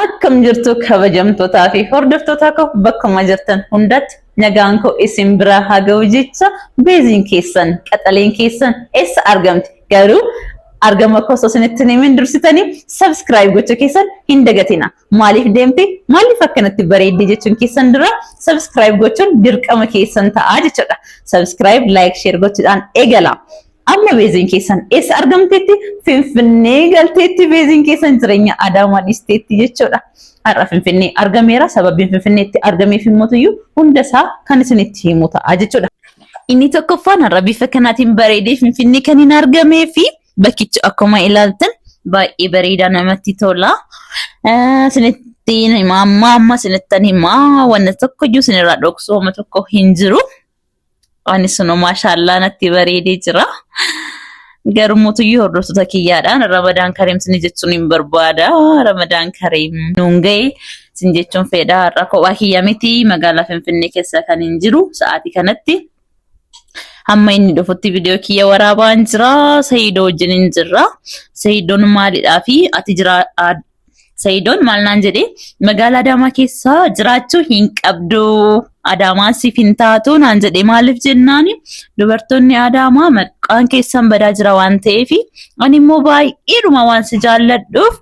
Akkam jirtu kabajamtootaa fi hordoftoota koo bakkuma jirtan hundatti nagaan koo isin biraa haa ga'u jecha beeziin keessan qaxaleen keessan eessa argamti garuu argama koo isinitti himin dursitanii subscribe gochuu keessan hin dagatina. Maaliif deemte maaliif akkanatti bareeddi jechuun keessan dura subscribe gochuun dirqama keessan ta'a jechuudha. Subscribe like share gochuudhaan eegala. Amma beeziin keessan eessa argamteetti Finfinnee galteetti beeziin keessan jireenya Adaamaa dhiisteetti jechuudha. Har'a Finfinnee argameera sababiin Finfinneetti argameef immoo hundasaa kan isinitti himu ta'a jechuudha. Inni tokkoffaan har'a bifa kanaatiin bareedee Finfinnee kan hin argamee fi bakkichi akkuma ilaaltan baay'ee bareedaa namatti tola. Isinittiin himaa amma isinittan himaa wanna tokko iyyuu isinirraa dhoksuu homa tokko hin jiru. Anis no maashaallah natti bareedee jira. Garumuutuyyuu hordoftoota kiyyaadhaan Ramadaan Kariim sin jechuun hin barbaada. Ramadaan Kariim nuun ga'e sin jechuun fedha. Har'a kophaa kiyya miti magaalaa Finfinnee keessa kan hin jiru sa'aatii kanatti. Hamma inni dhufutti viidiyoo kiyya waraabaan jira. Sayyidoo wajjin hin jirra. Sayyidoon maalidhaa fi ati jira Sayyidoon maal naan jedhee magaalaa Adaamaa keessa jiraachuu hin qabdu. Adaamaan siif hin taatu naan jedhee maaliif jennaani dubartoonni Adaamaa maqaan keessan badaa jira waan ta'eef ani immoo baay'eedhuma waan si jaalladhuuf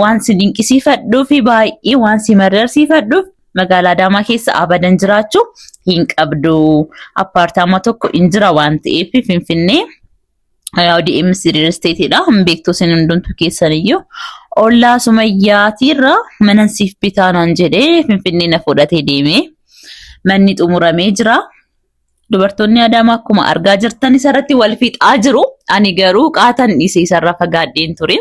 waan si dinqisiifadhuuf baay'ee waan si mararsiifadhuuf magaalaa Adaamaa keessa abadan jiraachuu hin qabdu. Appaartaamaa tokko hin jira waan ta'eef Finfinnee DMC Real Estate-dha. Hin beektu isin hundumtuu keessaniyyuu ollaa Sumayyaatirra mana siif bitaa naan jedhee Finfinnee na fudhatee deemee. Manni xumuramee jira. Dubartoonni Adaamaa akkuma argaa jirtan isarratti wal fixaa jiru. Ani garuu qaatan dhiisee isarra fagaadheen ture.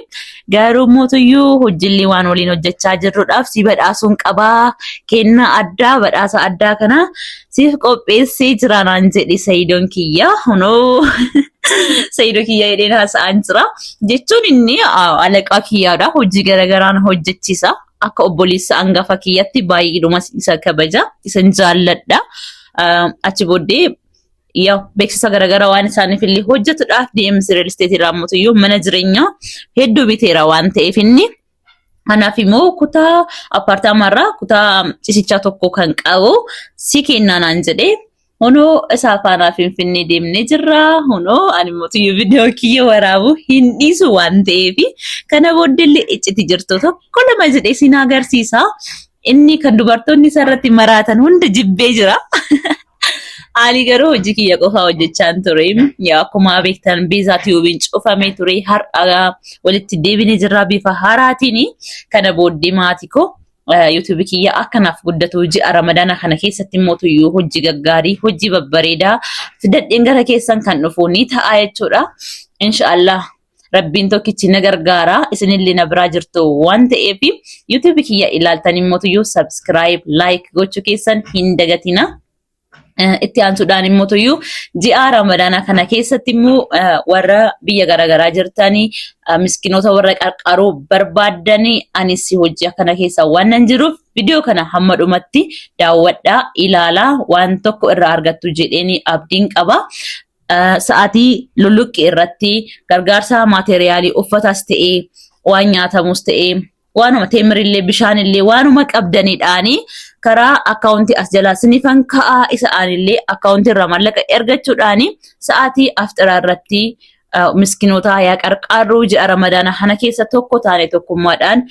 Garuu mootuyyuu hojillee waan waliin hojjechaa jirruudhaaf si badhaasuun qabaa. Kennaa addaa badhaasa addaa kana siif qopheessee jira naan jedhe Sayyidoon kiyya. Hunoo Sayyidoo kiyya jedheen haasa'an jira. Jechuun inni alaqaa kiyyaadha. Hojii garagaraan hojjechiisa. Akka obboleessa hangafa kiyyatti baay'eedhuma isa kabaja isan jaalladha. Achi booddee beeksisa garaagaraa waan isaaniif illee hojjetudhaaf DMC Real Estate irraa mootuyyuu mana jireenyaa hedduu biteera waan ta'eef inni kanaaf immoo kutaa appaartaamaarraa kutaa cisichaa tokko kan qabu si kennaa naan jedhee hunoo isaa faanaa Finfinnee deemnee jirra. Hunoo ani mootuyyuu viidiyoo kiyya waraabu hin dhiisu waan ta'eef kana booddeellee icciti jirtu tokko lama jedhee siin agarsiisa. Inni kan dubartoonni isarratti maraatan hunda jibbee jira. Ani garuu hojii kiyya qofaa hojjechaan ture. Akkuma beektan Beezaa Tiyuubiin cufamee ture har'a walitti deebinee jirra bifa haaraatiin. Kana booddee maatii koo YouTube kiyya akkanaaf guddatu ji'a Ramadaana kana keessatti mootuyyuu hojii gaggaarii hojii babbareedaa fidadheen gara keessan kan dhufu ni ta'a jechuudha. Inshaallah Rabbiin tokkichi na gargaara isinillee na biraa jirtu waan ta'eef YouTube kiyya ilaaltanii mootuyyuu subscribe like gochuu keessan hin dagatina. Itti aansuudhaan immoo ji'a Ramadaana kana keessatti immoo warra biyya garaagaraa jirtanii miskinoota warra qarqaruu barbaadanii anis hojii akkana keessa waan nan jiruuf viidiyoo kana hamma dhumatti daawwadhaa ilaalaa waan tokko irraa argattu jedheeni abdiin qaba. Sa'aatii luluqqee irratti gargaarsa maateriyaalii uffataas ta'ee waan nyaatamus ta'ee waanuma teemirillee bishaanillee waanuma qabdanidhaanii karaa akkaawuntii as jalaa sinifan ka'aa isaanillee akkaawuntii irraa mallaqa ergachuudhaanii sa'aatii afxiraa irratti miskinoota yaa qarqaarruu ji'a Ramadaana kana keessa tokko taane tokkummaadhaan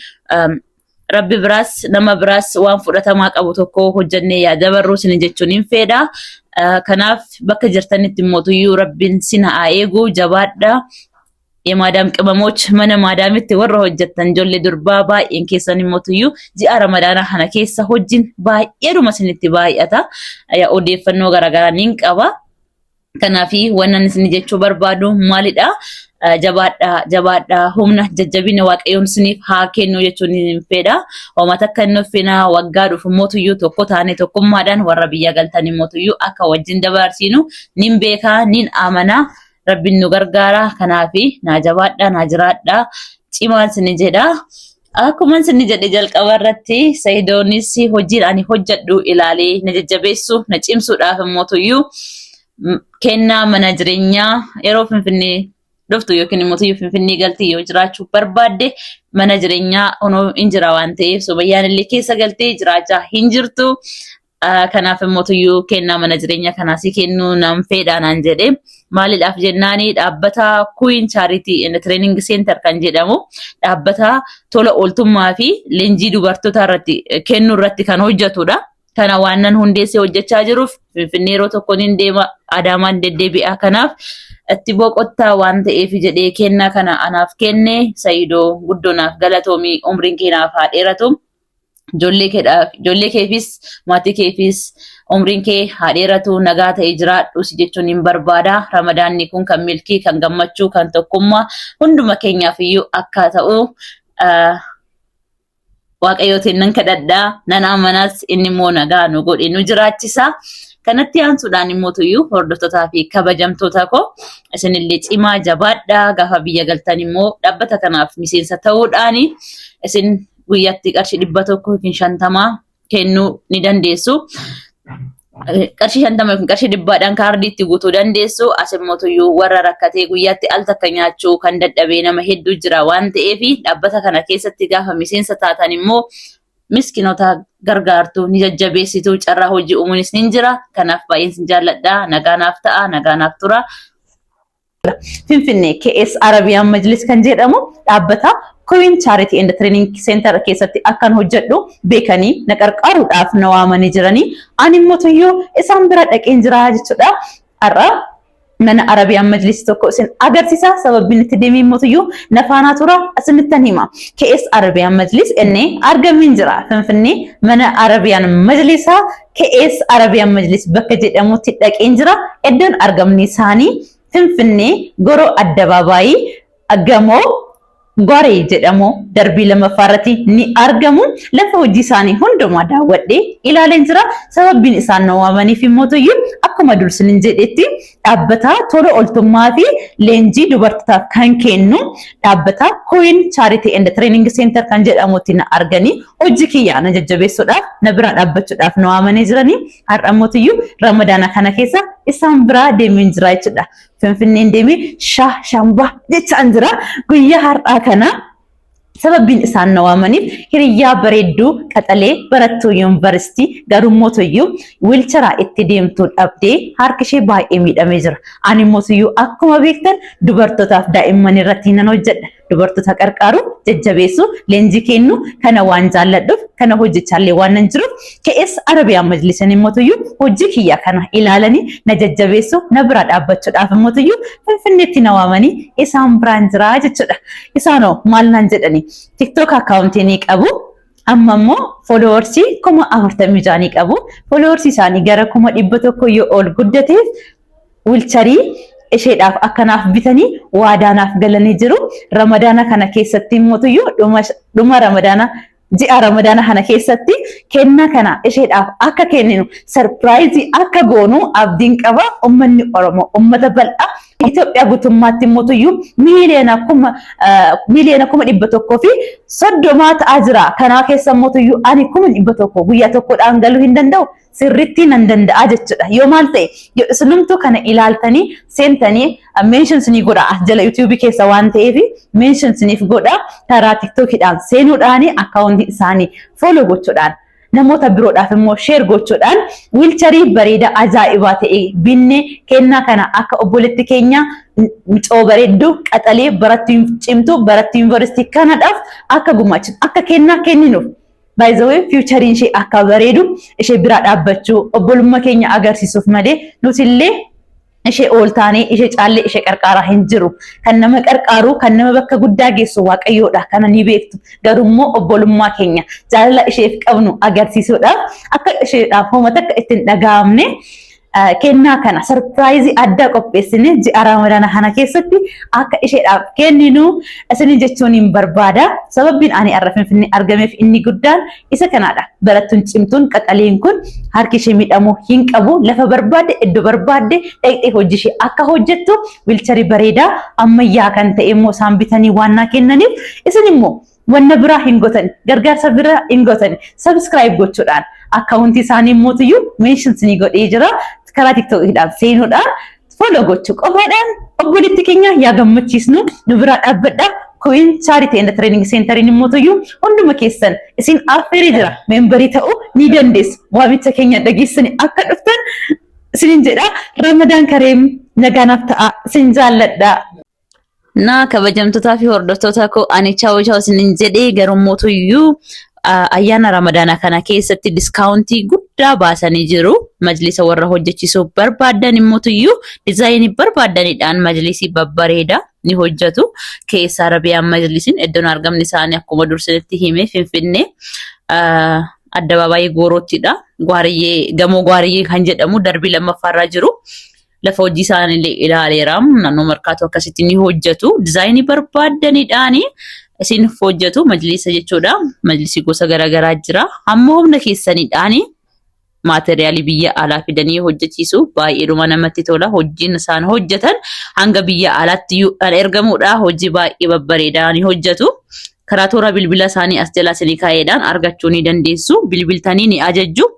Rabbi biraas nama biraas waan fudhatamaa qabu tokko hojjannee yaa dabarruu sin jechuun hin fedha. Kanaaf bakka jirtanitti mootuyyuu Rabbiin sin haa eegu jabaadha. Maadaam qimamoch mana maadaamitti warra hojjettan ijoollee durbaa baay'een keessan mootuyyuu ji'a Ramadaana kana keessa hojiin baay'eedhuma isinitti baay'ata. Odeeffannoo garaagaraa nin qaba. Kanaaf waan isin jechuu barbaadu maalidha? Jabaadha humna jajjabina waaqayyoon isiniif haa kennu jechuun hin fedha. Hoomata akka inni uffina waggaa dhufu mootuyyuu tokko taane tokkummaadhaan warra biyya galtanii mootuyyuu akka wajjin dabarsinu nin beekaa nin amanaa. Rabbiin nu gargaara. Kanaaf naa jabaadha naa jiraadha cimaan sin jedha. Akkuma sin jedhe jalqaba irratti Sayyidoonis hojiin ani hojjedhu ilaalee na jajjabeessu na cimsuudhaaf mootuyyuu kennaa mana jireenyaa yeroo Finfinnee dhuftu yookiin immoo Finfinnee galtee yoo jiraachuu barbaadde mana jireenyaa onoo hin jira waan ta'eef Sumayyaan illee keessa galtee jiraachaa hin jirtu. Kanaaf immoo kennaa mana jireenyaa kanaas kennuu nan fedhaan jedhee maaliidhaaf jennaani dhaabbata Queen Charity and Training Center kan jedhamu dhaabbata tola ooltummaa fi leenjii dubartoota irratti kennuu irratti kan hojjetudha. Kana waan nan hundeessee hojjechaa jiruuf Finfinnee yeroo tokkoon hin deema Adaamaan deddeebi'a kanaaf itti boqottaa waan ta'eef jedhee kennaa kana anaaf kenne Sayidoo guddonaaf galatoomii umriin keenyaaf haa dheeratu. Ijoollee keefis maatii keefis umriin kee haa dheeratu nagaa ta'ee jiraadhu si jechuun hin barbaada. Ramadaanni kun kan milkii kan gammachuu kan tokkummaa hunduma keenyaaf iyyuu akka ta'u Waaqayyootiin nan kadhadhaa nan amanas inni immoo nagaa nu godhe nu jiraachisa. Kanatti aansuudhaan immoo hordoftootaa fi kabajamtoota koo isinillee cimaa jabaadhaa gaafa biyya galtan immoo dhaabbata kanaaf miseensa ta'uudhaan isin guyyaatti qarshii 100 yookiin 50 kennuu ni dandeessu. Qarshii 50 yookiin qarshii 100dhaan kaardiitti guutuu dandeessu. Asimmoo warra rakkatee guyyaatti al takka nyaachuu kan dadhabee nama hedduu jira waan ta'eef dhaabbata kana keessatti gaafa miseensa taatan immoo miskiinota gargaartuu ni jajjabeessitu carraa hojii uumuunis ni jira. Kanaaf baay'een sin jaalladha. Nagaanaaf ta'a, nagaanaaf tura. Finfinnee KS Arabian Majlis kan jedhamu dhaabbata Queen Charity and Training Center keessatti akkan hojjedhu beekanii na qarqaaruudhaaf na waamanii jiranii ani immoo isaan bira dhaqeen jira jechuudha. Har'a mana Arabian Majlis tokko isin agarsiisa sababni itti deemee immoo na faana tura asinittan hima. KS Arabian Majlis inni argamin jira Finfinnee mana Arabian Majlisa KS Arabian Majlis bakka jedhamutti dhaqeen jira. Iddoon argamni isaanii Finfinnee Goroo Addabaabaayii Gamoo Goree jedhamu darbii lamaffaarratti ni argamu. Lafa hojii isaanii hundumaa daawwadhee ilaaleen jira. Sababbiin isaan na waamaniif immoo akkuma dursin jedhetti dhaabbata tola ooltummaa fi leenjii dubartootaaf kan kennu dhaabbata Queen Charity and Training Center kan jedhamutti na arganii hojii kiyyaa na jajjabeessuudhaaf na bira dhaabbachuudhaaf na waamanii jiranii. Har'a immoo Ramadaana kana keessa isaan bira deemeen jira jechuudha. Finfinneen deemee shambaa jechaan jira. Guyyaa har'aa kana sababbiin isaan na waamaniif hiriyyaa bareedduu qaxalee barattuu yuunivarsiitii garummoo wiilcharaa itti deemtuu dhabdee harki ishee baay'ee miidhamee jira. Ani immoo akkuma beektan dubartootaaf daa'imman irratti nan hojjedha. Dubartoota qarqaaru jajjabeessu leenjii kennu kana waan jaalladhuuf kana hojjechaallee waan nan jiruuf KS Arabian Majlisin immoo hojii kiyyaa kana ilaalanii na jajjabeessu na bira dhaabbachuudhaaf immoo Finfinneetti na waamanii isaan biraan jira jechuudha. Isaanoo maal naan jedhanii TikTok akaawuntii ni qabu. Amma immoo fooloowarsii 46 ni qabu. Fooloowarsii isaanii gara 100 yoo ol guddateef wiilcharii isheedhaaf akkanaaf bitanii waadaanaaf galanii jiru. Ramadaana kana keessatti immoo dhuma Ramadaana ji'a Ramadaana kana keessatti kennaa kana isheedhaaf akka kenninu sarpiraayizii akka goonu abdiin qaba. Uummanni Oromoo uummata bal'aa Itoophiyaa guutummaatti immoo miiliyoona 130 ta'aa jira. Kanaa keessa immoo ani 100 guyyaa tokkodhaan galuu hin danda'u. Sirriitti nan danda'a jechuudha. Yoo maal ta'e yoo isinumtuu kana ilaaltanii seentanii mentions ni godha jala YouTube keessa waan ta'eef mentions ni godha. Karaa TikTokidhaan seenuudhaan akaawuntii isaanii follow gochuudhaan namoota biroodhaaf immoo share gochuudhaan wiilcharii bareeda ajaa'ibaa ta'e binne kennaa kana akka obboleetti keenya micoo bareedduu qaxalee barattuu cimtuu barattuu yuunivarsiitii kanadhaaf akka gumaachu akka kennaa kenninuuf. By the way, future ishee akka bareedu ishee bira dhaabbachuu obbolummaa keenya agarsiisuuf malee nuti illee ishee ooltaanee ishee caallee ishee qarqaaraa hin jiru. Kan nama qarqaaru kan nama bakka guddaa geessu Waaqayyoodha. Kana ni beektu. Garummoo obbolummaa keenya jaalala isheef qabnu agarsiisuudhaaf akka isheedhaaf homaa takka ittiin dhaga'amne kennaa kana sarpiraayizii addaa qopheessine ji'a Ramadaana kana keessatti akka isheedhaaf kenninu isin jechuun hin barbaada. Sababbiin ani har'a Finfinnee argameef inni guddaan isa kanadha. Barattuun cimtuun qaxaleen kun harki ishee miidhamuu hin qabu. Lafa barbaadde iddoo barbaadde dhaqxee hojii ishee akka hojjettu wiilcharii bareedaa ammayyaa kan ta'e immoo isaan bitanii waan naa kennaniif isin immoo wanna biraa hin gotan gargaarsa biraa hin gotan subscribe gochuudhaan akaawuntii isaanii immoo mentions ni godhee jira. Karaa TikTokidhaan seenuudhaan follow gochuu qofaadhaan obboleetti keenya yaa gammachiisnu nu biraa dhaabbadha. Queen Charity and Training Center ni mootoyyuu hunduma keessan isin affeeree jira membarii ta'uu ni dandeessu. Waamicha keenya dhageessanii akka dhuftan isin jedha. Ramadaan Kareem nagaanaaf ta'a isin jaalladha. Na kabajamtootaa fi hordoftoota koo ani chaa'u isin jedhee garuu mootoyyuu ayyaana Ramadaana kana keessatti diskaawuntii guddaa baasanii jiru. Majlisa warra hojjechiisuu barbaadan immoo dizaayinii barbaadaniidhaan majlisii babbareeda ni hojjetu. Keessa Arabiyaan majlisiin iddoon argamni isaanii akkuma dursanitti himee Finfinnee addabaabaayii Gooroottidha. Gamoo Gwaariyyee kan jedhamu darbii lammaffaarra jiru. Lafa hojii isaanii ilaaleera. Naannoo markaatoo akkasitti ni hojjetu. Dizaayinii barbaadaniidhaan isin hojjetu majlisa jechuudha. Majlisii gosa garaagaraa jira. Hamma humna keessaniidhaan maateriyaalii biyya alaa fidanii hojjechiisu baay'eedhuma namatti tola. Hojiin isaan hojjetan hanga biyya alaatti ergamuudha. Hojii baay'ee babbareedaa ni hojjetu. Karaa toora bilbila isaanii as jalaa isinii kaa'eedhaan argachuu ni dandeessu. Bilbiltanii ni ajajju.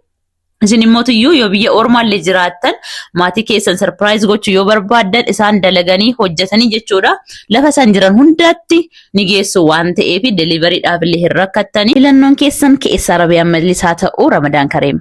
Isin immoo yoo biyya ormaallee jiraattan maatii keessan surprise gochuu yoo barbaadan isaan dalaganii hojjetanii jechuudha. Lafa isaan jiran hundaatti ni geessu waan ta'eef delivery dhaaf illee hin rakkattanii. Filannoon keessan keessa Arabiyaan majlisaa ta'uu Ramadaan Kareem.